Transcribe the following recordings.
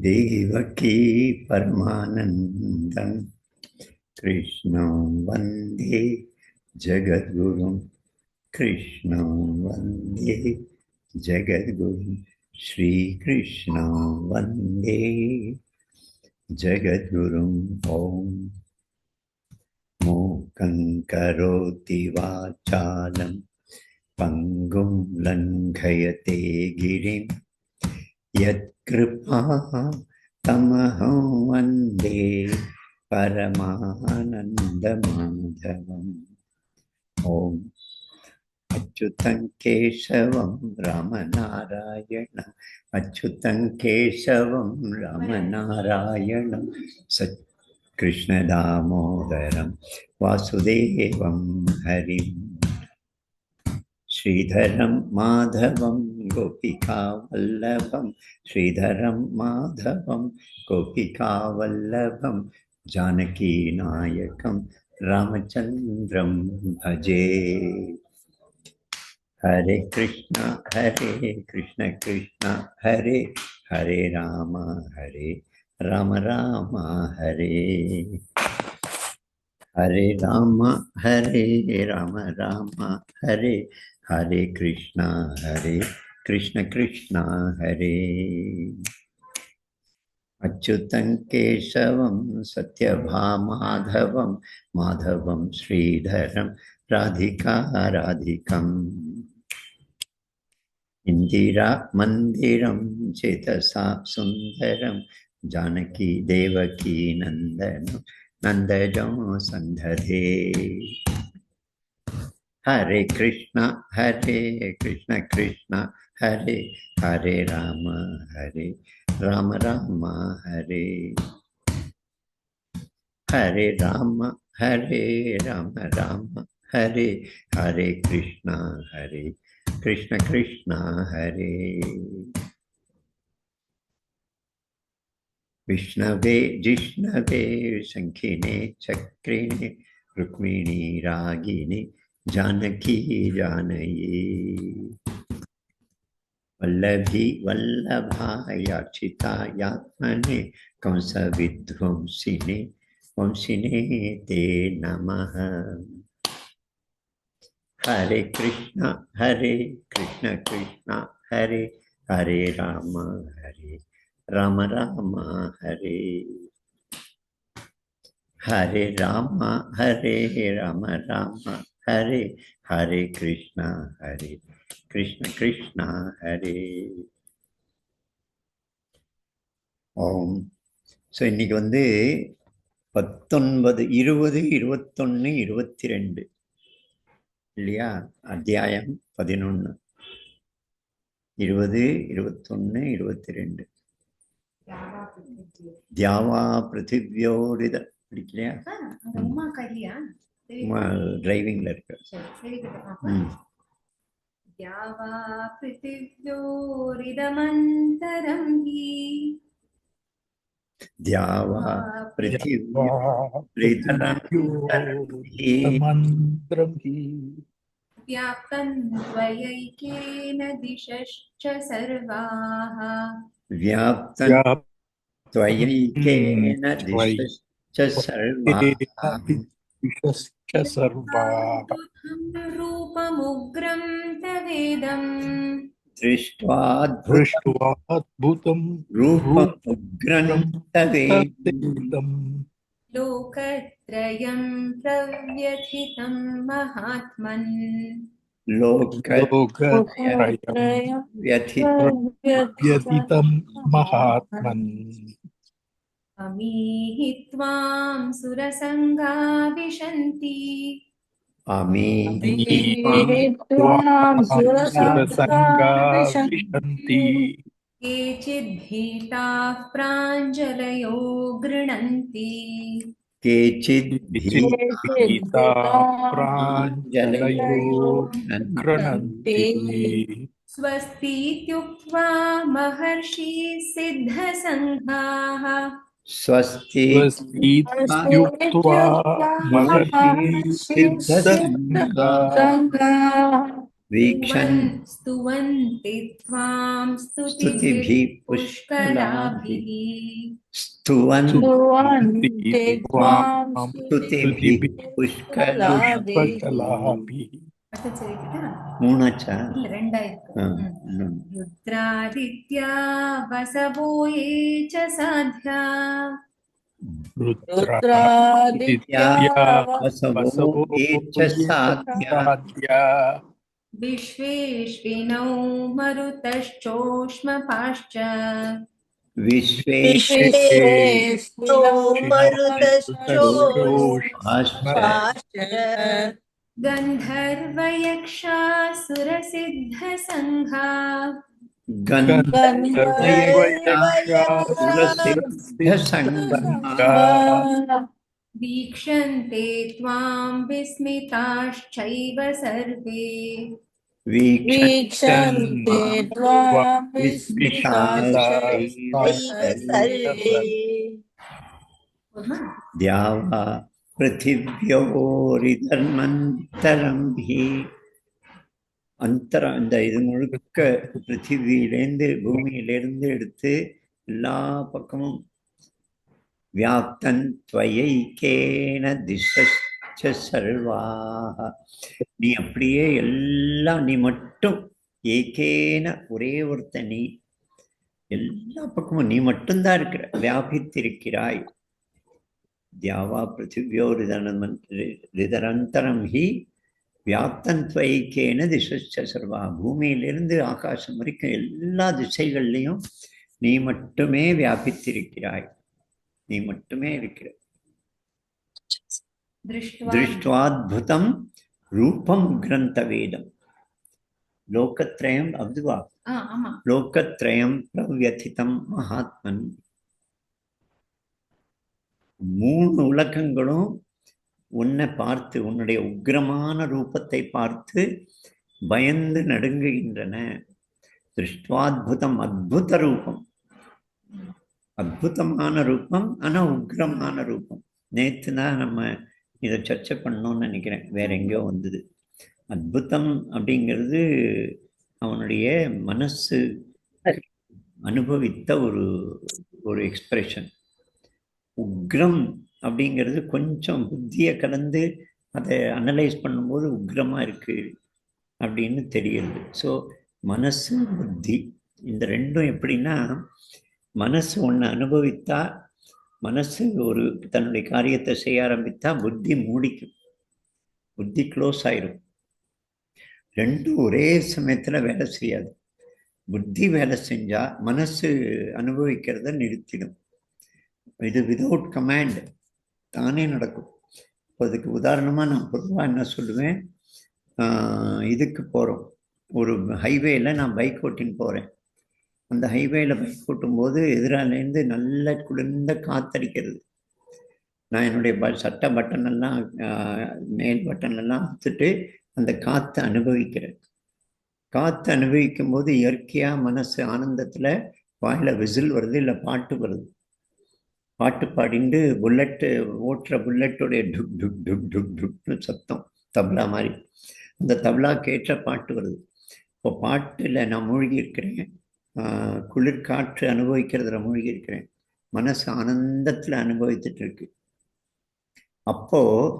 देवकी परमानन्दं कृष्णं वन्दे जगद्गुरुं कृष्णं वन्दे जगद्गुरुं श्रीकृष्णं वन्दे जगद्गुरुं ॐ मूकं करोति वाचालं पङ्गुं लङ्घयते गिरिं यत्कृपा तमहं वन्दे परमानन्दमाधवम् ॐ अच्युतं केशवं रामनारायणम् अच्युतं केशवं रामनारायणं कृष्णदामोदरं वासुदेवं हरिं श्रीधरं माधवं गोपिकावल्लभं श्रीधरं माधवं गोपिकावल्लभं जानकीनायकं रामचन्द्रं भजे। हरे कृष्ण कृष्ण हरे हरे राम राम हरे हरे राम राम हरे हरे कृष्ण कृष्ण हरे अच्युतं केशवं सत्यभामाधवं माधवं श्रीधरं राधिकाम् इंदिरा मंदिरं चेतसा सुंदरं जानकी देवकी नंदजं संदधे हरे कृष्ण कृष्ण हरे हरे राम राम हरे हरे राम राम हरे हरे कृष्ण कृष्ण हरे विष्णवे जिष्णवे शंखिने चक्रिणे रुक्मिणी रागिनी जानकी जानयी वल्लभी वल्लभायाचितायात्मने कंसविध्वंसिने वंशिने ते नमः। हरे कृष्ण कृष्ण हरे हरे राम राम हरे हरे राम राम हरे हरे कृष्ण कृष्ण हरे ஓம். ஸோ இன்னைக்கு 19, 20, 21, 22 இல்லையா? அத்தியாயம் 11, 20, 21, 22 தியாவா பிருத்திவியோரித பிடிக்கலையா? டிரைவிங்ல இருக்கு. द्यावा पृथिव्योरिदमन्तरं हि द्यावा पृथिव्योरिदमन्तरं हि व्याप्तं त्वयैकेन दिशश्च सर्वाः व्याप्तं त्वयैकेन दिशश्च सर्वाः रूपमुग्रं तवेदं दृष्ट्वाद्भुतं रूपमुग्रं तवेदं लोकत्रयं प्रव्यथितं महात्मन् लोकत्रयं व्यथितं महात्मन् अमीहि त्वां सुरसङ्गा विशन्ति केचिद्भीताः प्राञ्जलयो गृह्णन्ति स्वस्तीत्युक्त्वा महर्षि सिद्धसङ्घाः स्वस्तीत्युक्त्वा महर्षि सिद्धसङ्घाः वीक्षन् स्तुवन्ति त्वां स्तुतिभिः स्तुतिभिः पुष्कलाभिः पुष्कलाभिः स्तुवन्ति त्वां स्तुतिभिः पुष्कलाभिः पुष्कलाभिः மூணாச்சா रुद्रादित्या वसवो ये च साध्या रुद्रादित्या वसवो ये च साध्या विश्वेश्विनौ मरुतश्चोष्मपाश्च विश्वेश्विनो मरुतश्चोष्मपाश्च गन्धर्वयक्षासुरसिद्धसङ्घा गन्धर्वयक्षासुरसिद्धसङ्घा वीक्षन्ते त्वां विस्मिताश्चैव सर्वे वीक्षन्ते त्वां विस्मिताश्चैव सर्वे द्यावा பிருத்திவியோரிதர்மந்தரம்பி அந்தரம் இந்த இது முழுக்க பிருத்திவியிலேருந்து பூமியிலேருந்து எடுத்து எல்லா பக்கமும் வியாப்தன் துவயைக்கேன திசச்ச சர்வாக நீ அப்படியே எல்லாம் நீ மட்டும் ஏகேன ஒரே ஒருத்த நீ எல்லா பக்கமும் நீ மட்டும்தான் இருக்கிற வியாபித்திருக்கிறாய் द्यावा पृथिव्योरिदरन्तरं हि வியாப்தன் துவைக்கேன திசச்ச சர்வா பூமியிலிருந்து ஆகாசம் வரைக்கும் எல்லா திசைகள்லையும் நீ மட்டுமே வியாபித்திருக்கிறாய் நீ மட்டுமே இருக்கிற திருஷ்டுவாத்புதம் ரூபம் கிரந்த வேதம் லோகத்ரயம் அதுவா லோகத்ரயம் பிரவ்யதிதம் மகாத்மன் மூணு உலகங்களும் உன்னை பார்த்து உன்னுடைய உக்கிரமான ரூபத்தை பார்த்து பயந்து நடுங்குகின்றன. திருஷ்டுவாத்புதம் அத்புத ரூபம், அற்புதமான ரூபம், ஆனா உக்கிரமான ரூபம். நேற்று தான் நம்ம இதை சர்ச்சை பண்ணோம்னு நினைக்கிறேன், வேற எங்கேயோ வந்தது. அத்புதம் அப்படிங்கிறது அவனுடைய மனசு அனுபவித்த ஒரு எக்ஸ்பிரஷன். உக்ரம் அப்படிங்கிறது கொஞ்சம் புத்தியை கலந்து அதை அனலைஸ் பண்ணும்போது உக்ரமாக இருக்குது அப்படின்னு தெரியுது. ஸோ மனசு புத்தி இந்த ரெண்டும் எப்படின்னா, மனசு ஒன்று அனுபவித்தா, மனசு ஒரு தன்னுடைய காரியத்தை செய்ய ஆரம்பித்தா புத்தி மூடிக்கும், புத்தி க்ளோஸ் ஆயிடும். ரெண்டும் ஒரே சமயத்தில் வேலை செய்யாது. புத்தி வேலை செஞ்சால் மனசு அனுபவிக்கிறத நிறுத்திடும். இது விதவுட் கமாண்ட் தானே நடக்கும். இப்போ அதுக்கு உதாரணமாக நான் பொதுவாக என்ன சொல்லுவேன், இதுக்கு போகிறோம், ஒரு ஹைவேயில் நான் பைக் ஓட்டின்னு போகிறேன். அந்த ஹைவேயில் பைக் ஓட்டும்போது எதிராலேருந்து நல்ல குளிர்ந்த காத்தடிக்கிறது. நான் என்னுடைய சட்டை பட்டனெல்லாம் மேல் பட்டனெல்லாம் அறுத்துட்டு அந்த காற்றை அனுபவிக்கிறேன். காற்று அனுபவிக்கும் போது இயற்கையாக மனசு ஆனந்தத்தில் வாயில் விசில் வருது, இல்லை பாட்டு வருது. பாட்டு பாடிண்டு புல்லட்டு ஓட்டுற புல்லட்டுடைய டுக் டுக் டுக் டுக் டுக்னு சத்தம், தப்லா மாதிரி. அந்த தப்லா கேட்ட பாட்டு வருது. இப்போ பாட்டில் நான் மூழ்கி இருக்கிறேன், குளிர்காற்று அனுபவிக்கிறதுல மூழ்கி இருக்கிறேன், மனசு ஆனந்தத்தில் அனுபவித்துட்டு இருக்கு. அப்போது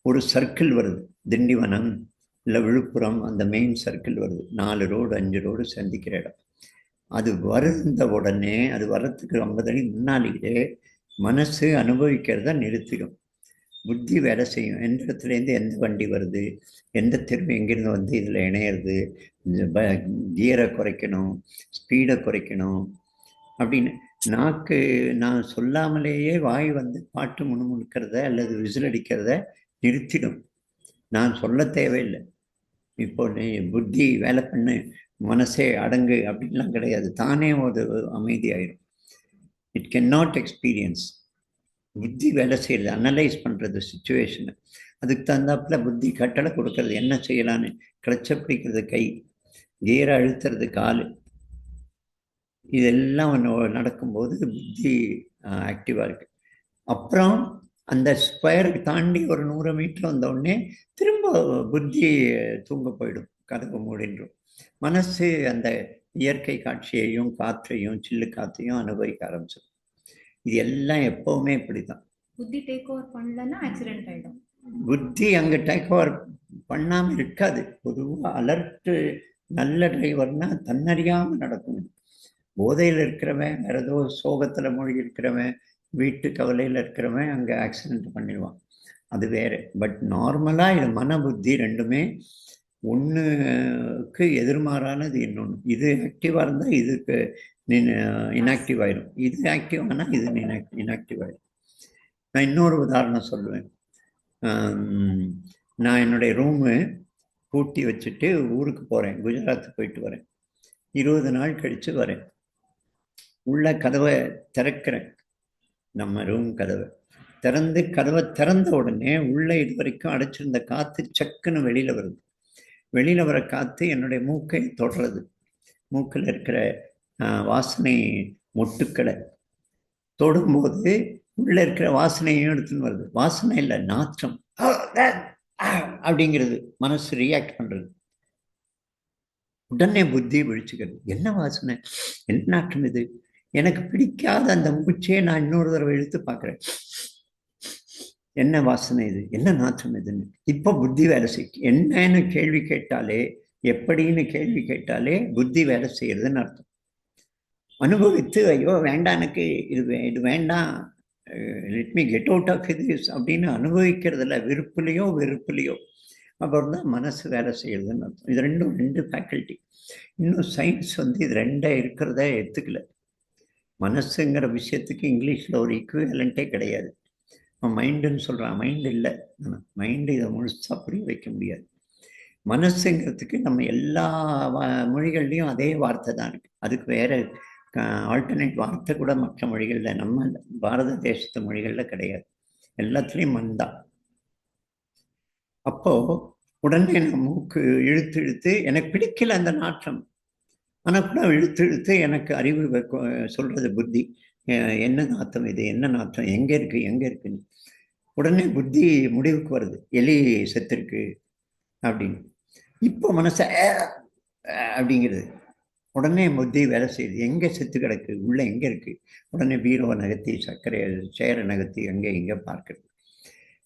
ஒரு சர்க்கிள் வருது, திண்டிவனம் இல்லை விழுப்புரம், அந்த மெயின் சர்க்கிள் வருது. 4 ரோடு 5 ரோடு சந்திக்கிற இடம். அது வருந்த உடனே, அது வர்றதுக்கு 50 அடி முன்னாலேயே மனசு அனுபவிக்கிறத நிறுத்திடும். புத்தி வேலை செய்யும். எந்த இடத்துலேருந்து எந்த வண்டி வருது, எந்த தெருவு எங்கேருந்து வந்து இதில் இணையிறது, கியரை குறைக்கணும், ஸ்பீடை குறைக்கணும் அப்படின்னு நான் சொல்லாமலேயே வாய் வந்து பாட்டு முணுமுணுக்கிறத அல்லது விசில் அடிக்கிறத நிறுத்திடும். நான் சொல்ல தேவையில்லை. இப்போ நீ புத்தி வேலை பண்ணு, மனசே அடங்கு அப்படின்லாம் கிடையாது. தானே ஒரு அமைதியாயிடும். It can not experience. புத்தி வேலை செய்கிறது, அனலைஸ் பண்ணுறது சுச்சுவேஷனை. அதுக்கு தகுந்தாப்புல புத்தி கட்டளை கொடுக்கறது, என்ன செய்யலான்னு. கிளச்சை பிடிக்கிறது கை, கியரை அழுத்துறது கால், இதெல்லாம் நடக்கும்போது புத்தி ஆக்டிவாக இருக்குது. அப்புறம் அந்த ஸ்கொயருக்கு தாண்டி ஒரு 100 மீட்டர் வந்தோடனே திரும்ப புத்தி தூங்க போயிடும். கதவு மூடின்றோம். மனசு அந்த இயற்கை காட்சியையும் காற்றையும் சில்லு காற்றையும் அனுபவிக்க ஆரம்பிச்சிடும். இது எல்லாம் எப்பவுமே இப்படிதான். புத்தி டேக் ஓவர் பண்ணலன்னா ஆக்சிடென்ட் ஆயிடும். புத்தி அங்கே டேக் ஓவர் பண்ணாமல் இருக்காது. பொதுவாக அலர்ட்டு நல்ல டிரைவர்னா தன்னறியாமல் நடக்கும். போதையில் இருக்கிறவன், வேற ஏதோ சோகத்தில் மூழ்கி இருக்கிறவன், வீட்டு கவலையில் இருக்கிறவன் அங்கே ஆக்சிடென்ட் பண்ணிடுவான். அது வேறு. பட் நார்மலாக இது மன புத்தி ரெண்டுமே ஒன்றுக்கு எதிர்மாறானது இன்னொன்று. இது ஆக்டிவாக இருந்தால் இதுக்கு இன்ஆக்டிவ் ஆயிடும். இது ஆக்டிவ் ஆனால் இது இன்ஆக்டிவ் ஆயிடும். நான் இன்னொரு உதாரணம் சொல்லுவேன். நான் என்னுடைய ரூமு பூட்டி வச்சுட்டு ஊருக்கு போகிறேன், குஜராத் போயிட்டு வரேன். 20 நாள் கழித்து வரேன். உள்ள கதவை திறக்கிறேன், நம்ம ரூம் கதவை திறந்த உடனே உள்ளே இது வரைக்கும் அடைச்சிருந்த காற்று சக்குன்னு வெளியில் வருது. வெளியில் வர காற்று என்னுடைய மூக்கை தொடுறது. மூக்கில் இருக்கிற வாசனை மொட்டுக்களை தொடும்போது உள்ளே இருக்கிற வாசனையும் எடுத்துன்னு வருது. வாசனை இல்லை, நாற்றம் அப்படிங்கிறது. மனசு ரியாக்ட் பண்ணுறது. உடனே புத்தி விழிச்சுக்கிறது. என்ன வாசனை, என்ன நாற்றம் இது? எனக்கு பிடிக்காத அந்த மூச்சையே நான் இன்னொரு தடவை இழுத்து பார்க்குறேன். என்ன வாசனை இது, என்ன நாற்றம் இதுன்னு. இப்போ புத்தி வேலை செய்யும். என்னன்னு கேள்வி கேட்டாலே, எப்படின்னு கேள்வி கேட்டாலே புத்தி வேலை செய்யறதுன்னு அர்த்தம். அனுபவித்து ஐயோ வேண்டாம், எனக்கு இது வேண்டாம், let me get out of this அப்படின்னு அனுபவிக்கிறதுல வெறுப்புலையோ அப்புறம் தான் மனசு வேலை செய்யறதுன்னு அர்த்தம். இது ரெண்டு ஃபேக்கல்ட்டி. இன்னும் சயின்ஸ் இது ரெண்டே இருக்கிறத எடுத்துக்கல. மனசுங்கிற விஷயத்துக்கு இங்கிலீஷில் ஒரு ஈக்குவலண்ட்டே கிடையாது. மைண்டுன்னு சொல்கிறான், மைண்டு இல்லை. மைண்டு இதை முழுசாக புரிய வைக்க முடியாது. மனசுங்கிறதுக்கு நம்ம எல்லா மொழிகள்லையும் அதே வார்த்தை தான் இருக்குது. அதுக்கு வேறு ஆல்டர்னேட் வார்த்தை கூட மற்ற மொழிகளில், நம்ம பாரத தேசத்து மொழிகளில் கிடையாது. எல்லாத்துலேயும் மண் தான். அப்போது உடனே நான் மூக்கு இழுத்து எனக்கு பிடிக்கல அந்த நாற்றம், ஆனால் கூட இழுத்து எனக்கு அறிவு சொல்கிறது புத்தி, என்ன நாற்றம் இது, என்ன நாற்றம், எங்கே இருக்குன்னு. உடனே புத்தி முடிவுக்கு வருது, எலி செத்துருக்கு அப்படின்னு. இப்போ மனசை அப்படிங்கிறது. உடனே புத்தி வேலை செய்யுது, எங்கே செத்து கிடக்கு, உள்ளே எங்கே இருக்குது. உடனே பீரோவை நகர்த்தி, சேரை நகர்த்தி எங்கே பார்க்கறது.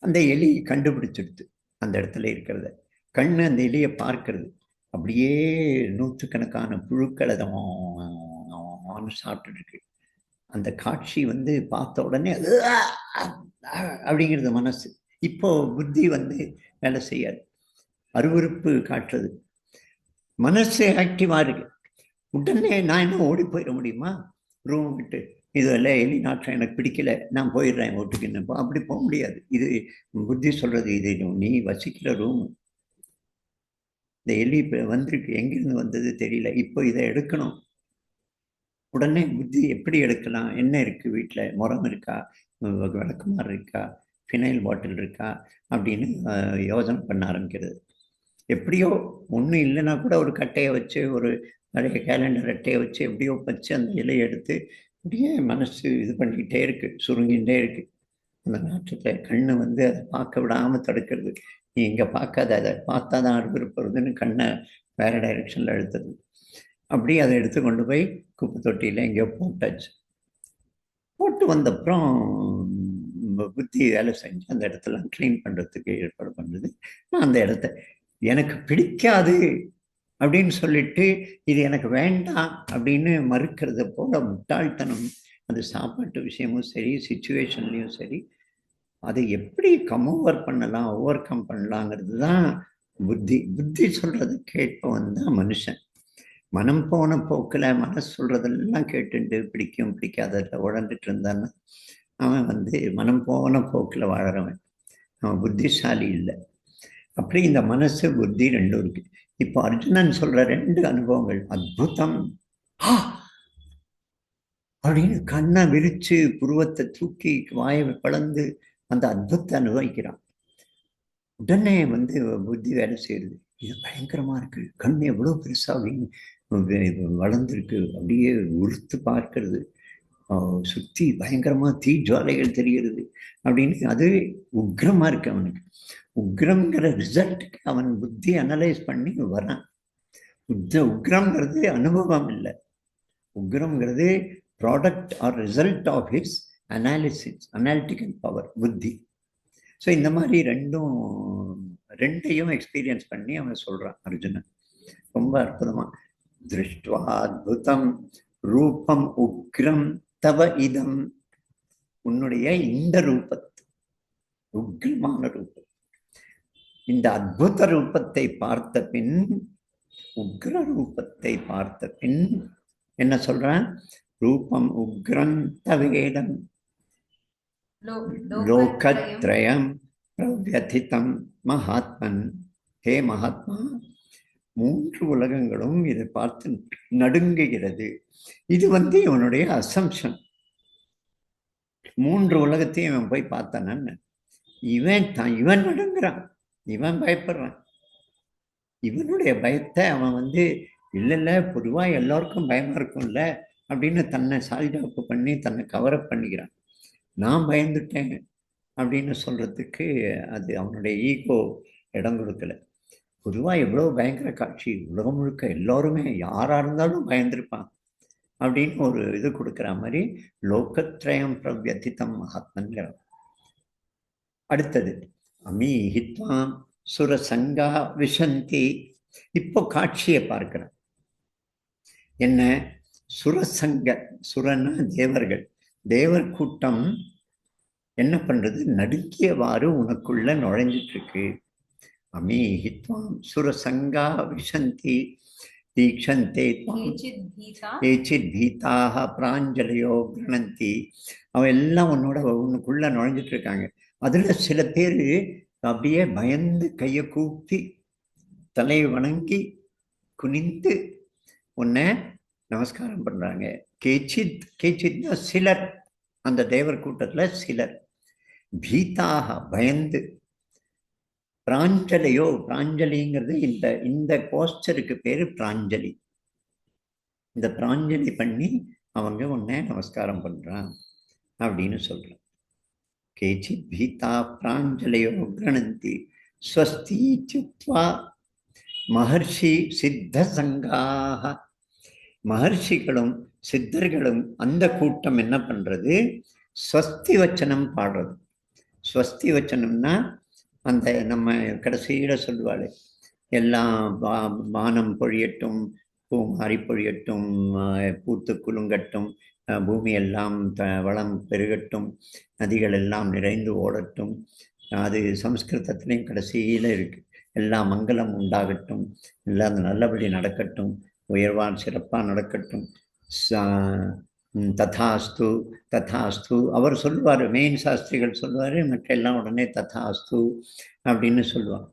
அந்த எலி கண்டுபிடிச்சிடுது அந்த இடத்துல இருக்கிறத. கண்ணு அந்த எலியை பார்க்கறது. அப்படியே நூற்றுக்கணக்கான புழுக்களை தான் சாப்பிட்டு இருக்கு. அந்த காட்சி பார்த்த உடனே அப்படிங்கிறது மனசு. இப்போ புத்தி வேலை செய்யாது, அருவருப்பு காட்டுறது. மனசு ஆக்டிவா இருக்கு. உடனே நான் என்ன ஓடி போயிட முடியுமா ரூம் விட்டு? இதெல்லாம் எலி நாற்றம் எனக்கு பிடிக்கல, நான் போயிடுறேன் ஓட்டுக்குன்னு. அப்படி போக முடியாது. இது புத்தி சொல்றது, இது நீ வசிக்கிற ரூம். இந்த எலி வந்திருக்கு, எங்கிருந்து வந்தது தெரியல, இப்போ இதை எடுக்கணும். உடனே புத்தி எப்படி எடுக்கலாம், என்ன இருக்கு வீட்டில், முறம் இருக்கா, விளக்குமாறு இருக்கா, ஃபினைல் பாட்டில் இருக்கா அப்படின்னு யோசனை பண்ண ஆரம்பிக்கிறது. எப்படியோ ஒன்றும் இல்லைன்னா கூட ஒரு கட்டையை வச்சு, ஒரு நிறைய கேலண்டர் அட்டையை வச்சு எப்படியோ வச்சு அந்த இலையை எடுத்து அப்படியே மனசு இது பண்ணிக்கிட்டே இருக்கு, சுருங்கிகிட்டே இருக்கு. அந்த நாற்றத்தை கண்ணு அதை பார்க்க விடாமல் தடுக்கிறது. நீ இங்கே பார்க்காத, அதை பார்த்தா தான் அருவருப்புறதுன்னு கண்ணை வேற டைரெக்ஷனில் எடுத்தது. அப்படி அதை எடுத்து கொண்டு போய் குப்பை தொட்டியில் எங்கேயோ போட்டாச்சு. போட்டு வந்தப்புறம் புத்தி வேலை செஞ்சு அந்த இடத்துல க்ளீன் பண்ணுறதுக்கு ஏற்பாடு பண்ணுறது. நான் அந்த இடத்த எனக்கு பிடிக்காது அப்படின்னு சொல்லிட்டு இது எனக்கு வேண்டாம் அப்படின்னு மறுக்கிறத போல முட்டாள்தனம். அது சாப்பாட்டு விஷயமும் சரி, சிச்சுவேஷன்லையும் சரி, அதை எப்படி ஓவர் கம் பண்ணலாங்கிறது தான் புத்தி. புத்தி சொல்றது கேட்பவன் தான் மனுஷன். மனம் போன போக்கில் மனசு சொல்றதெல்லாம் கேட்டுட்டு பிடிக்கும் பிடிக்காததில் உழந்துட்டு இருந்தான்னா அவன் மனம் போன போக்கில் வாழறவன். அவன் புத்திசாலி இல்லை. அப்படி இந்த மனசு புத்தி ரெண்டும் இருக்கு. இப்போ அர்ஜுனன் சொல்ற 2 அனுபவங்கள் அத்புதம் அப்படின்னு கண்ணை விரிச்சு புருவத்தை தூக்கி வாயை பிளந்து அந்த அத்புதத்தை அனுபவிக்கிறான். உடனே புத்தி வேலை செய்யுது. இது பயங்கரமா இருக்கு, கண் எவ்வளவு பெருசா வளர்ந்துருக்கு, அப்படியே உறுத்து பார்க்கறது. சுத்தி பயங்கரமா தீ ஜுவாலைகள் தெரிகிறது அப்படின்னு. அது உக்ரமா இருக்கு அவனுக்கு. உக்ரம்ங்கிற ரிசல்ட்டுக்கு அவன் புத்தி அனலைஸ் பண்ணி வரான். உக்ரம்ங்கிறது அனுபவம் இல்லை. உக்ரம்ங்கிறது product are result of his analysis, analytical power, புத்தி. ஸோ இந்த மாதிரி ரெண்டையும் எக்ஸ்பீரியன்ஸ் பண்ணி அவன் சொல்றான் அர்ஜுனன். ரொம்ப அற்புதமா திருஷ்டுவா அத்புதம் ரூபம் உக்ரம் தவ இதம், உன்னுடைய இந்த ரூபத்தை, உக்ரமான ரூபம், இந்த அத்புத ரூபத்தை பார்த்த பின், உக்ர ரூபத்தை பார்த்த பின் என்ன சொல்றான்? ரூபம் உக்ரம் தவேதம் லோகத்ரயம் பிரவ்யதிதம் மகாத்மன். ஹே மகாத்மா, 3 உலகங்களும் இதை பார்த்து நடுங்குகிறது. இது இவனுடைய அசம்ஷன். 3 உலகத்தையும் இவன் போய் பார்த்தானு இவன் நடுங்குறான், இவன் பயப்படுறான். இவனுடைய பயத்தை அவன் இல்ல பொதுவா எல்லாருக்கும் பயமா இருக்கும்ல அப்படின்னு தன்னை சால்ஜாப்பு பண்ணி தன்னை கவரப் பண்ணிக்கிறான். நான் பயந்துட்டேன் அப்படின்னு சொல்றதுக்கு அது அவனுடைய ஈகோ இடம் கொடுக்கல. பொதுவா எவ்வளவு பயங்கர காட்சி, உலகம் முழுக்க எல்லாருமே யாரா இருந்தாலும் பயந்துருப்பான் அப்படின்னு ஒரு இது கொடுக்குற மாதிரி லோகத்ரயம் பிரவ்யதிதம் மகாத்மன்கிறான். அடுத்தது அமீஹித்வாம் சுரசங்கா விஷந்தி. இப்போ காட்சியை பார்க்கிறான். என்ன? சுரசங்க, சுரன்னா தேவர்கள், தேவர் கூட்டம் என்ன பண்றது? நடுக்கியவாறு உனக்குள்ள நுழைஞ்சிட்டு இருக்கு. அமீஹித்வாம் சுரசங்கா விஷந்தி தீக்ஷந்தே ஏச்சித் பீதாக பிராஞ்சலையோ கிரணந்தி. அவன் எல்லாம் உனக்குள்ள நுழைஞ்சிட்டு இருக்காங்க. அதுல சில பேர் அப்படியே பயந்து கையை கூப்பி தலையை வணங்கி குனிந்து உன்னை நமஸ்காரம் பண்றாங்க. கேச்சித்னா சிலர், அந்த தேவர் கூட்டத்துல சிலர். பீதாக பயந்து, பிராஞ்சலையோ, பிராஞ்சலிங்கிறது இந்த போஸ்டருக்கு பேரு பிராஞ்சலி. இந்த பிராஞ்சலி பண்ணி அவங்க உன்னை நமஸ்காரம் பண்றான் அப்படின்னு சொல்றான். கேச்சித் பீதா பிராஞ்சலையோ கிரணந்தி ஸ்வஸ்தி இத்யுக்த்வா மகர்ஷி சித்த சங்காக. மகர்ஷிகளும் சித்தர்களும் அந்த கூட்டம் என்ன பண்றது? ஸ்வஸ்தி வச்சனம் பாடுறது. ஸ்வஸ்தி வச்சனம்னா அந்த நம்ம கடைசியில சொல்லுவாள், எல்லாம் வானம் பொழியட்டும், பூமாரி பொழியட்டும், பூத்து குலுங்கட்டும், பூமி எல்லாம் வளம் பெருகட்டும், நதிகள் எல்லாம் நிறைந்து ஓடட்டும். அது சம்ஸ்கிருதத்திலையும் கடைசியில இருக்கு. எல்லாம் மங்களம் உண்டாகட்டும், எல்லாம் நல்லபடி நடக்கட்டும், உயர்வான் சிறப்பாக நடக்கட்டும், ததாஸ்து ததாஸ்து. அவர் சொல்லுவார், மெயின் சாஸ்திரிகள் சொல்லுவார், மற்ற எல்லாம் உடனே ததாஸ்து அப்படின்னு சொல்லுவாங்க.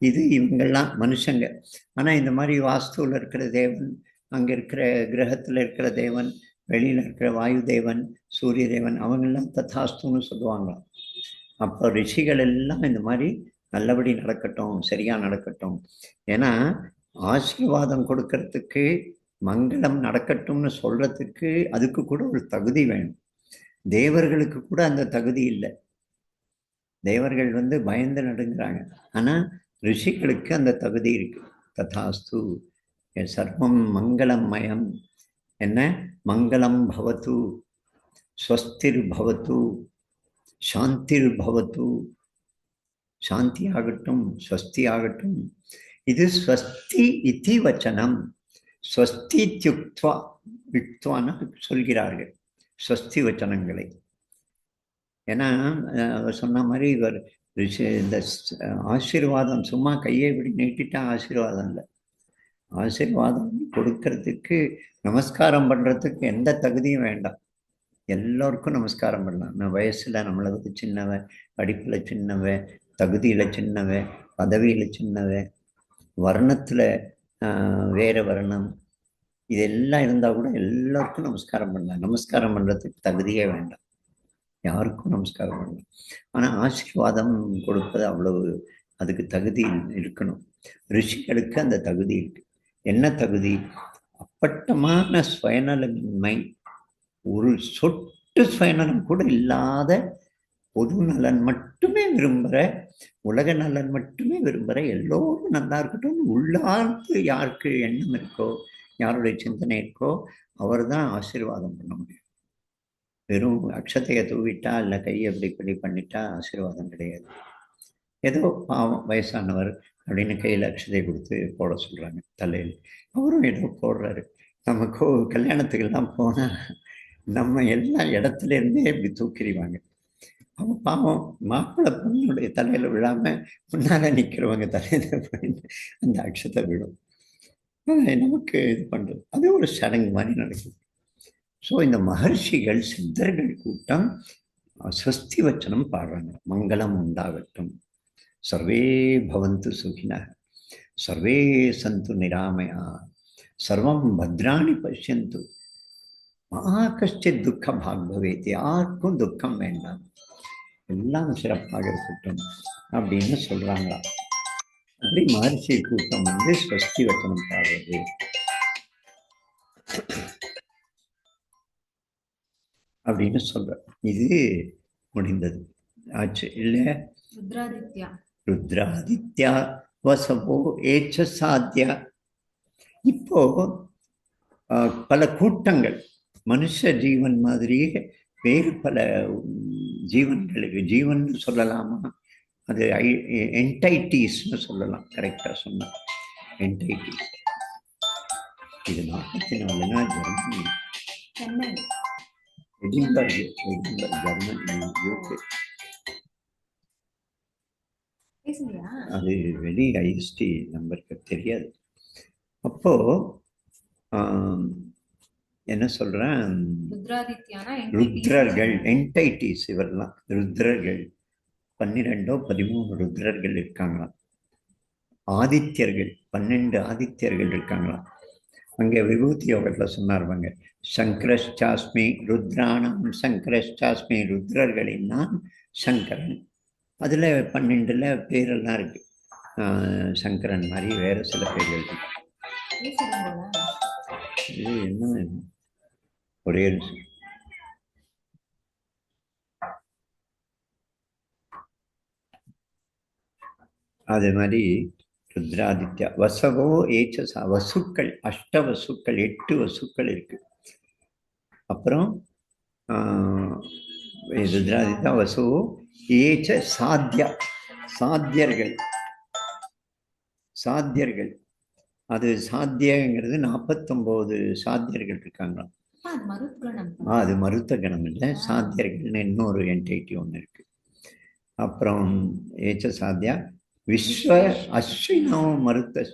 இது இவங்கெல்லாம் மனுஷங்க. ஆனால் இந்த மாதிரி வாஸ்துவில் இருக்கிற தேவன், அங்கே இருக்கிற கிரகத்தில் இருக்கிற தேவன், வெளியில் இருக்கிற வாயு தேவன், சூரிய தேவன், அவங்கெல்லாம் ததாஸ்துன்னு சொல்லுவாங்க. அப்போ ரிஷிகள் எல்லாம் இந்த மாதிரி நல்லபடி நடக்கட்டும், சரியா நடக்கட்டும். ஏன்னா ஆசீர்வாதம் கொடுக்கறதுக்கு, மங்களம் நடக்கட்டும்னு சொல்றதுக்கு அதுக்கு கூட ஒரு தகுதி வேணும். தேவர்களுக்கு கூட அந்த தகுதி இல்லை. தேவர்கள் பயந்து நடுங்கிறாங்க. ஆனா ரிஷிகளுக்கு அந்த தகுதி இருக்கு. ததாஸ்து சர்வம் மங்களம் மயம். என்ன? மங்களம் பவது, ஸ்வஸ்திர் பவது, சாந்திர் பவது. சாந்தி ஆகட்டும், ஸ்வஸ்தி ஆகட்டும். இது ஸ்வஸ்தி இதி வச்சனம். ஸ்வஸ்தி யுக்த்வா, யுக்த்வான்னு சொல்கிறார்கள் ஸ்வஸ்தி வச்சனங்களை. ஏன்னா சொன்ன மாதிரி இவர் இந்த ஆசீர்வாதம் சும்மா கையை இப்படி நீட்டிட்டா ஆசீர்வாதம் இல்லை. ஆசீர்வாதம் கொடுக்கறதுக்கு, நமஸ்காரம் பண்றதுக்கு எந்த தகுதியும் வேண்டாம். எல்லோருக்கும் நமஸ்காரம் பண்ணலாம். நான் வயசுல நம்மளை சின்னவன், படிப்புல சின்னவன், தகுதியில சின்னவன், பதவியில சின்னவன், வர்ணத்துல வேற வர்ணம், இதெல்லாம் இருந்தா கூட எல்லாருக்கும் நமஸ்காரம் பண்ணலாம். நமஸ்காரம் பண்றதுக்கு தகுதியே வேண்டாம், யாருக்கும் நமஸ்காரம் பண்ணலாம். ஆனா ஆசீர்வாதம் கொடுப்பது அவ்வளவு, அதுக்கு தகுதி இருக்கணும். ரிஷிகளுக்கு அந்த தகுதி இருக்கு. என்ன தகுதி? அப்பட்டமான சுயநலமின்மை, ஒரு சொட்டு சுயநலம் கூட இல்லாத பொது நலன் மட்டுமே விரும்புகிற, உலக நலன் மட்டுமே விரும்புகிற, எல்லோரும் நல்லா இருக்கட்டும் உள்ளார்ந்து யாருக்கு எண்ணம் இருக்கோ, யாருடைய சிந்தனை இருக்கோ அவர் தான் ஆசீர்வாதம் பண்ண முடியும். வெறும் அக்ஷத்தையை தூவிட்டா இல்லை கையை இப்படி பண்ணிட்டா ஆசீர்வாதம் கிடையாது. ஏதோ பாவம் வயசானவர் அப்படின்னு கையில் அக்ஷதை கொடுத்து போட சொல்கிறாங்க தலையில், அவரும் ஏதோ போடுறாரு. நம்ம கல்யாணத்துக்கெல்லாம் போனால் நம்ம எல்லா இடத்துல இருந்தே இப்படி தூக்கிடுவாங்க. அவங்க பாவம் மாப்பிள்ளை பொண்ணுடைய தலையில் விழாமல் முன்னால் நிற்கிறவங்க தலையில் அந்த அக்ஷத்தை விழும். நமக்கு இது பண்ணுறது அது ஒரு சடங்கு மாதிரி நடக்குது. ஸோ இந்த மகர்ஷிகள் சித்தர்கள் கூட்டம் ஸ்வஸ்தி வச்சனம் பாடுறாங்க. மங்களம் உண்டாகட்டும், சர்வே பவந்து சுகின, சர்வே சந்து நிராமயா, சர்வம் பத்ராணி பஷ்யந்து, கஷ்டித் துக்க பாக்பவேத், யாருக்கும் துக்கம் வேண்டாம், எல்லாம் சிறப்பாக இருக்கட்டும் அப்படின்னு சொல்றாங்களா. அப்படி மகர்ஷி கூட்டம் வந்து ஸ்வஸ்தி வச்சனம் பாடுறது. அப்படின்னு சொல்ற. இது முடிந்தது ஆச்சு இல்ல. ருத்ராதித்யா ருத்ராதித்யா வசவோ ஏச்ச சாத்தியா. இப்போ பல கூட்டங்கள் மனுஷ ஜீவன் மாதிரியே வேறு பல ஜீவன்களுக்கு, ஜீவன் சொல்லலாமா, அது என்டைட்டிஸ்ன்னு சொல்லலாம். கரெக்டா சொன்ன என்டைட்டிஸ். இது 44னா Germany, Chennai, Edinburgh, Germany, UK. அது வெளி ஐஎஸ்டி நம்பருக்கு தெரியாது. அப்போ என்ன சொல்றேன், ருத்ரர்கள் என்டைட்டிஸ், இவரெல்லாம் ருத்ரர்கள் 12 13 ருத்ரர்கள் இருக்காங்களாம். ஆதித்யர்கள் 12 ஆதித்யர்கள் இருக்காங்களாம். அங்கே விபூதி யோகத்தில் சொன்னார்வாங்க, சங்கரஷ்டாஸ்மி ருத்ராணம் சங்கரஷ்டாஸ்மி, ருத்ரர்களின் நான் சங்கரன். அதில் 12 பேரெல்லாம் இருக்கு. சங்கரன் மாதிரி வேற சில பேர்கள் இருக்கு. இது என்ன ஒரே நிமிஷம். அதே மாதிரி ருத்ராதித்யா வசவோ ஏச்சசா, வசுக்கள் 8 வசுக்கள் 8 வசுக்கள் இருக்கு. அப்புறம் ருத்ராதித்யா வசுவோ ஏச்ச சாத்தியா, சாத்தியர்கள், சாத்தியர்கள். அது சாத்தியங்கிறது 49 சாத்தியர்கள் இருக்காங்களாம். அது மருத்த கணம் இல்லை, சாத்தியர்கள்னு இன்னொரு என்டைட்டி ஒன்று இருக்கு. அப்புறம் ஏச்ச சாத்தியா விஸ்வ அஸ்வினம் மருத்த,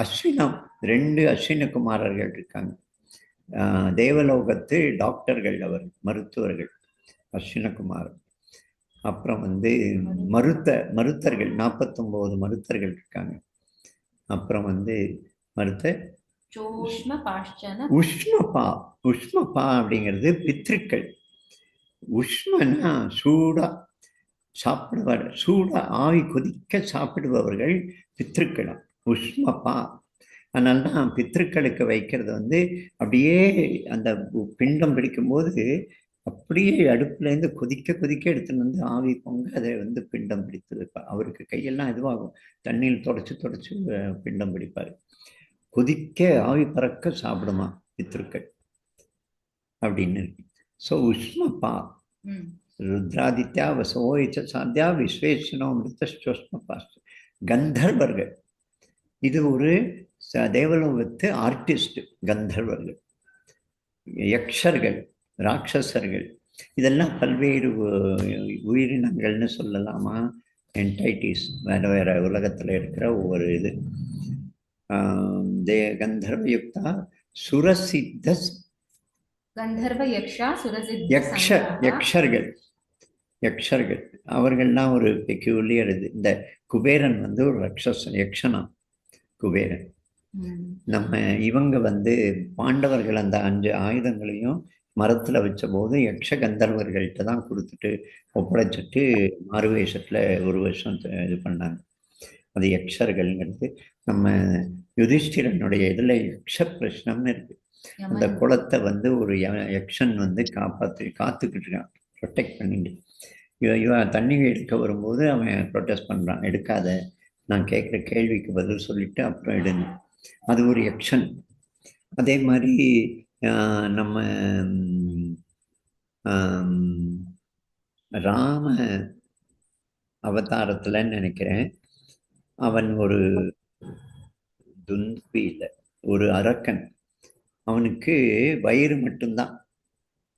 அஸ்வினம் 2 அஸ்வின குமாரர்கள் இருக்காங்க. தேவலோகத்து டாக்டர்கள், அவர் மருத்துவர்கள், அஸ்வினகுமார். அப்புறம் வந்து மருத்தர்கள் 49 மருத்தர்கள் இருக்காங்க. அப்புறம் வந்து உஷ்மபா, உஷ்மபா அப்படிங்கிறது பித்ருக்கள். உஷ்மன்னா சூடா சாப்பிடுவார், சூடா ஆவி கொதிக்க சாப்பிடுபவர்கள் பித்ருக்களும் உஷ்மபா. அதனால்தான் பித்ருக்களுக்கு வைக்கிறது வந்து அப்படியே அந்த பிண்டம் பிடிக்கும்போது அப்படியே அடுப்புலேருந்து கொதிக்க கொதிக்க எடுத்துன்னு வந்து ஆவி பொங்க அதை வந்து பிண்டம் பிடித்து வைப்பார். அவருக்கு கையெல்லாம் இதுவாகும், தண்ணியில் தொடச்சி பிண்டம் பிடிப்பார். கொதிக்க ஆவி பறக்க சாப்பிடுமா பித்ருக்கள் அப்படின்னு இருக்கு. ஸோ உஷ்மபா ருத்ராதித்யா வசவோ ஏச்ச சாத்தியா விஸ்வேஸ்வனோ அமிர்தஸ்வஸ்மபா. கந்தர்வர்கள், இது ஒரு தேவலோகத்து ஆர்டிஸ்ட். கந்தர்வர்கள், யக்ஷர்கள், ராட்சசர்கள், இதெல்லாம் பல்வேறு உயிரினங்கள்னு சொல்லலாமா, என்டைட்டிஸ், வேற வேற உலகத்தில் இருக்கிற ஒவ்வொரு இது. கந்தர்வயுக்தா சுரசித்த, கந்தர்வ யக்ஷா சுரசித்த யக்ஷர்கள், யக்ஷர்கள் அவர்கள்லாம் ஒரு பெக்யூலியர் இது. இந்த குபேரன் வந்து ஒரு ராட்சசன், யக்ஷனா குபேரன். நம்ம இவங்க வந்து பாண்டவர்கள் அந்த 5 ஆயுதங்களையும் மரத்தில் வச்ச போது யக்ஷ கந்தர்வர்கள்ட்ட தான் கொடுத்துட்டு ஒப்படைச்சிட்டு மாறுவேஷத்தில் ஒரு வருஷம் இது பண்ணாங்க. அது யக்ஷர்கள்ங்கிறது. நம்ம யுதிஷ்டிரனுடைய இதில் யக்ஷ பிரஷ்னம்னு இருக்கு. அந்த யமன். குளத்தை வந்து ஒரு யக்ஷன் வந்து காத்துக்கிட்டு இருக்கான், ப்ரொடெக்ட் பண்ணிட்டு. இவன் தண்ணி எடுக்க வரும்போது அவன் ப்ரொட்டஸ்ட் பண்ணுறான், எடுக்காத, நான் கேட்குற கேள்விக்கு பதில் சொல்லிட்டு அப்புறம் எடுங்க. அது ஒரு யக்ஷன். அதே மாதிரி நம்ம ராம அவதாரத்துலன்னு நினைக்கிறேன், அவன் ஒரு துன்பி இல்லை, ஒரு அரக்கன். அவனுக்கு வயிறு மட்டும்தான்,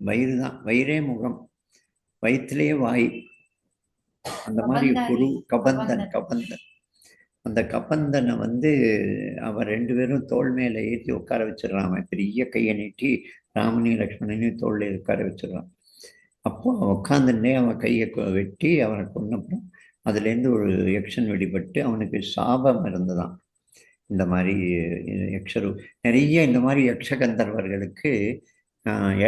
வயிறு தான், வயிறே முகம், வயிற்றுலேயே வாய். அந்த மாதிரி ஒரு கபந்தன். அந்த கபந்தனை வந்து அவன் 2 பேரும் தோள் மேலே ஏற்றி உட்கார வச்சிடறான். அவன் பெரிய கையை நீட்டி ராமனையும் லக்ஷ்மணனையும் தோளில் உட்கார வச்சிடறான். அப்போ அவன் உட்காந்துட்டே அவன் கையை வெட்டி அவனை கொன்னப்புறம் அதுலேருந்து ஒரு யக்ஷன் வெடிபட்டு அவனுக்கு சாபம் இருந்ததான். இந்த மாதிரி யக்ஷரு நிறைய இந்த மாதிரி யக்ஷகந்தர்வர்களுக்கு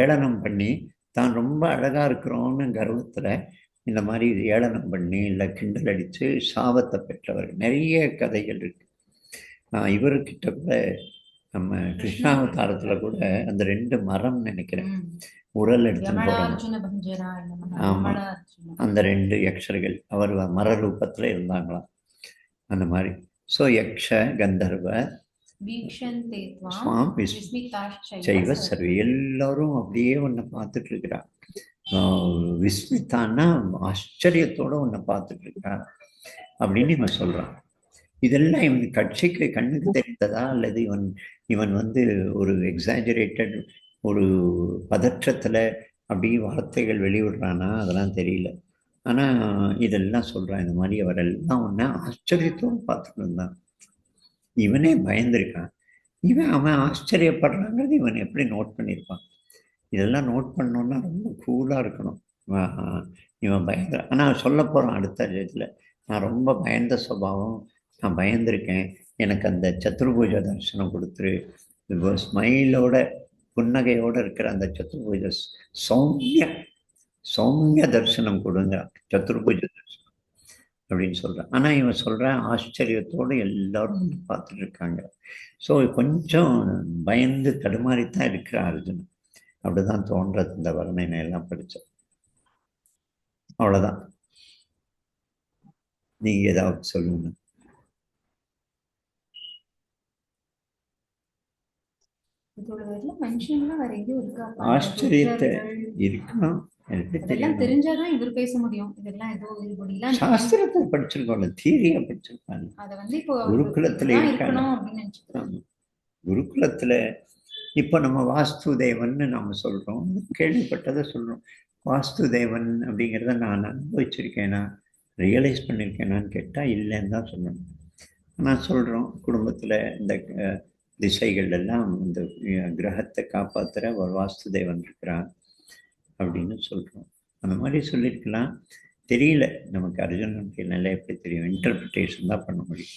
ஏளனம் பண்ணி தான் ரொம்ப அழகாக இருக்கிறோன்னு கர்வத்தில் இந்த மாதிரி ஏளனம் பண்ணி இல்லை கிண்டல் அடித்து சாபத்தை பெற்றவர்கள் நிறைய கதைகள் இருக்கு. இவர்கிட்ட கூட நம்ம கிருஷ்ணாவதாரத்தில் கூட அந்த 2 மரம் நினைக்கிறேன், உரல் எடுத்துன்னு போகிறாங்க. ஆமாம், அந்த 2 யக்ஷர்கள் அவர் மர ரூபத்தில் இருந்தாங்களாம் அந்த மாதிரி. ஸோ யக்ஷ கந்தர்வ ஸ்வாம் சைவ சர்வ எல்லாரும் அப்படியே உன்னை பார்த்துட்டு இருக்கிறான். விஸ்மித்தான்னா ஆச்சரியத்தோட உன்னை பார்த்துட்டு இருக்கிறான் அப்படின்னு இவன் சொல்றான். இதெல்லாம் இவன் கட்சிக்கு கண்ணுக்கு தெரிந்ததா அல்லது இவன் வந்து ஒரு எக்ஸாஜரேட்டட் ஒரு பதற்றத்துல அப்படியே வார்த்தைகள் வெளிவிடுறானா அதெல்லாம் தெரியல. ஆனா இதெல்லாம் சொல்றான். இந்த மாதிரி அவரெல்லாம் ஒன்ன ஆச்சரியத்தோடு பார்த்துட்டு இருந்தான். இவனே பயந்துருக்கான். அவன் ஆச்சரியப்படுறாங்கிறது இவன் எப்படி நோட் பண்ணியிருப்பான்? இதெல்லாம் நோட் பண்ணோன்னா ரொம்ப கூலாக இருக்கணும். இவன் பயந்து, ஆனால் சொல்ல போகிறான் அடுத்த இடத்துல, நான் ரொம்ப பயந்த சுபாவம், நான் பயந்துருக்கேன், எனக்கு அந்த சத்துருபூஜ தரிசனம் கொடுத்துரு, இப்போ ஸ்மைலோட புன்னகையோடு இருக்கிற அந்த சத்துருபூஜ சௌமிய தரிசனம் கொடுங்க, சத்துருபூஜ தரிசனம் அப்படின்னு சொல்கிறான். ஆனால் இவன் சொல்கிறான் ஆச்சரியத்தோடு எல்லாரும் பார்த்துட்டு இருக்காங்க. ஸோ கொஞ்சம் பயந்து தடுமாறித்தான் இருக்கிறான் அர்ஜுனன். அப்படிதான் தோன்றது இந்த வர்ணனை எல்லாம் படித்தோம். அவ்வளோதான். நீங்க ஏதாவது சொல்லுங்க. ஆச்சரியத்தை இருக்கணும். தெரிஞ்சாதான் இவர் பேச முடியும். இதெல்லாம் ஏதோ சாஸ்திரத்தை படிச்சிருக்கோம்ல, தியரியா படிச்சிருக்காங்க. அதை வந்து இப்போ குருகுலத்துல இருக்கணும் அப்படின்னு நினைச்சிருக்காங்க. குருகுலத்துல இப்போ நம்ம வாஸ்துதேவன் நம்ம சொல்றோம், கேள்விப்பட்டதை சொல்றோம். வாஸ்துதேவன் அப்படிங்கிறத நான் அனுபவிச்சிருக்கேனா, ரியலைஸ் பண்ணியிருக்கேனான்னு கேட்டால் இல்லைன்னு தான் சொல்லணும். நான் சொல்கிறோம், குடும்பத்தில் இந்த திசைகள் எல்லாம் இந்த கிரகத்தை காப்பாற்றுற ஒரு வாஸ்துதேவன் இருக்கிறான் அப்படின்னு சொல்கிறோம். அந்த மாதிரி சொல்லியிருக்கலாம். தெரியல நமக்கு அர்ஜுனனுக்கு நல்லா எப்படி தெரியும், இன்டர்பிரிட்டேஷன் தான் பண்ண முடியும்.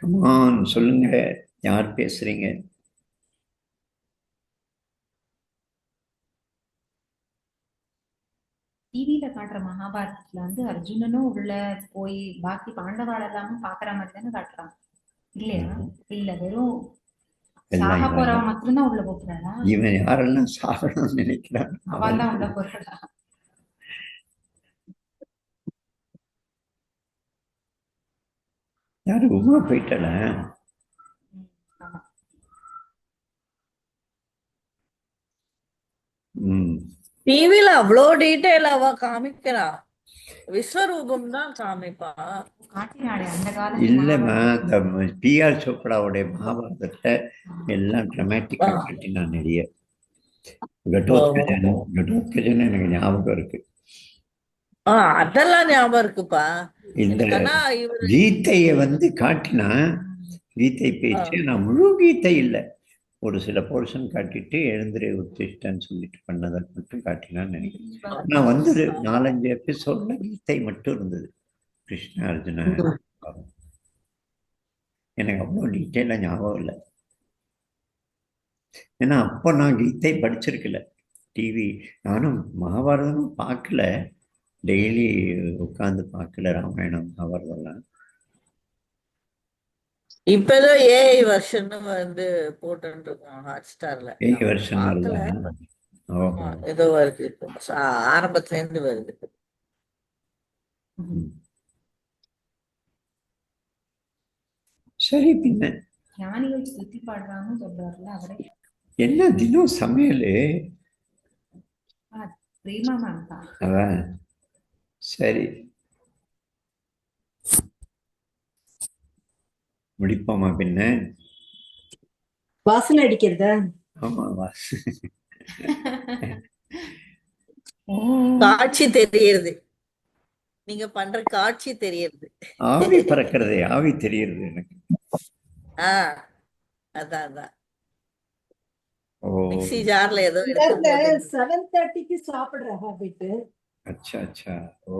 கமான் சொல்லுங்க, யார் பேசுறீங்க? டிவியில காட்டுற மகாபாரதத்துல வந்து அர்ஜுனனும் உள்ள போய் பாக்கி பாண்டவாள் எல்லாமும் பாக்குற மாதிரி தானே காட்டுறான் இல்லையா? இல்ல வெறும் சாக போறவன் மட்டும்தான் உள்ள போறானா? இவன் யாரெல்லாம் சாகணும்னு நினைக்கிறான் அவன் தான் உள்ள போறாடா. யாரு உமா போயிட்டல? டிவில அவ்வளோ டீடைல் அவ காமிக்கிறா, விஸ்வரூபம் தான் காமிப்பா. இல்லம்மா, இந்த பிஆர் சோப்ராவுடைய மகாபாரதத்தை எல்லாம் டிராமாட்டிக்கா காட்டினா நிறைய. கடோத்கஜன் எனக்கு ஞாபகம் இருக்கு. அதெல்லாம் ஞாபகம் இருக்குப்பா. இந்த கீதைய வந்து காட்டினா, கீதை பேச்சு நான் முழு கீதை இல்லை, ஒரு சில போர்ஷன் காட்டிட்டு எழுந்திரை உத்திஷ்டன்னு சொல்லிட்டு பண்ணதை மட்டும் காட்டினான்னு நினைக்கிறேன். நான் வந்து 4-5 எபிசோட்ல கீதை மட்டும் இருந்தது, கிருஷ்ண அர்ஜுன. எனக்கு அவ்வளோ டீட்டெயிலாக ஞாபகம் இல்லை. ஏன்னா அப்போ நான் கீதை படிச்சிருக்கல, டிவி நானும் மகாபாரதமும் பார்க்கல, டெய்லி உட்காந்து பார்க்கல ராமாயணம் அவர்களெல்லாம். இப்ப ஏதோ ஏஐ வெர்ஷன் வந்து போட்டு இருக்கோம் ஹாட் ஸ்டார்ல. ஏஐ வெர்ஷன் வருதா? ஓஹோ. ஏதோ வருது இப்போ. ஆரம்பத்துல இருந்து வருது. சரி, பின்ன ஞானிகள் ஸ்துதி பாடுறான்னு சொல்றாருல அவரே. என்ன தினம் சமையல் பிரேமா மேம் தான். அதான். சரி, முடிப்போமா பின்ன? வாசனை அடிக்கிறதா? ஆமா, காட்சி தெரியுது, நீங்க பண்ற காட்சி தெரியுது. ஆவி பறக்கிறதே, ஆவி தெரியுது எனக்கு. அதான் அதான். ஓ, மிக்ஸி ஜார்ல ஏதோ 7:30க்கு சாப்பிடுற ஹாபிட். அச்சா அச்சா. ஓ,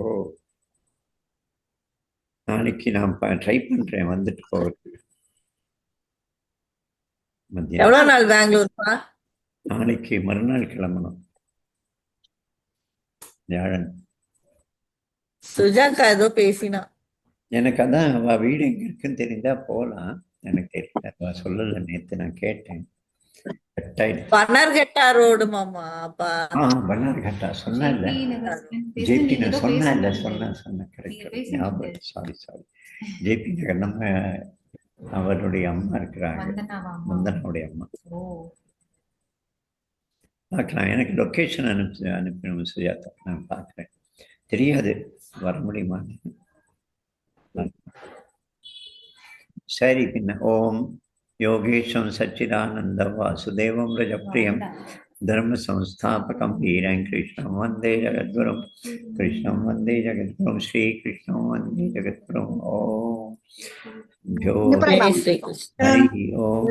நாளைக்கு நான் ட்ரை பண்றேன் வந்துட்டு போறதுக்கு. மத்தியானம் எவ்வளவு நாள் பெங்களூர்ப்பா? நாளைக்கு மறுநாள் கிளம்பணும், வியாழன். சுஜாக்கா ஏதோ பேசினா. எனக்கு அதான் அவ வீடு எங்க இருக்குன்னு தெரிஞ்சா போலாம். எனக்கு தெரியல, அவ சொல்லல. நேத்து நான் கேட்டேன். பனர்கட்டா ரோடு மாமா. அப்பா பன்னார்கட்டா சொன்ன இல்ல, ஜேபி நான் சொன்ன இல்ல, சொன்ன கரெக்ட் ஞாபகம். சாரி ஜேபி நகர். நம்ம அவருடைய அம்மா இருக்கிறாங்க, வந்தனாவுடைய அம்மா. பார்க்கலாம், எனக்கு லொக்கேஷன் அனுப்பணும் சுஜாதா, நான் பார்க்குறேன். தெரியாது வர முடியுமா. சரி, பின்ன ஓம் யோகேஷம் சச்சிதானந்த வாசுதேவம் ரஜப்ரியம் धर्म संस्थापकं वीरं कृष्णं वंदे जगद्गुरुं कृष्णं वंदे जगद्गुरुं श्री कृष्णं वंदे जगद्गुरुं। ओम हरि ओम।